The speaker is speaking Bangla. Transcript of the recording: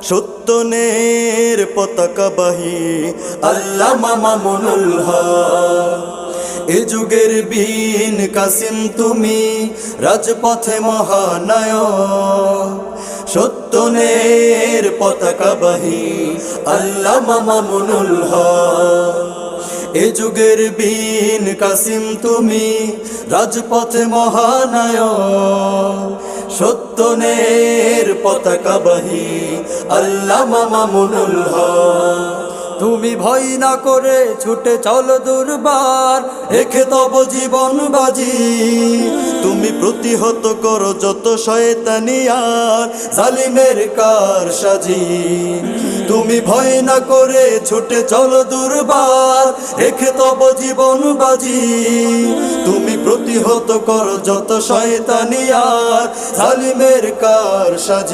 সত্যনের পতাকাবাহী আল্লামা মামুনুল হক। এ যুগের বীর কাসিম তুমি, রাজপথে মহানায়ক। সত্যনের পতাকাবাহী আল্লামা মামুনুল হক। এ যুগের বীর কাসিম তুমি, রাজপথে মহানায়ক। সত্যনের পতাকাবাহী আল্লামা মামুনুল হক। তুমি ভয় না করে ছুটে চলো দুর্বার, রেখে তব জীবন বাজি। তুমি প্রতিহত করো যত শয়তানি আর জালিমের কারসাজি। তুমি ভয় না করে ছুটে চলো দুর্বার, রেখে তব জীবন বাজি। তুমি প্রতিহত করো যত শয়তানি আর জালিমের কারসাজি।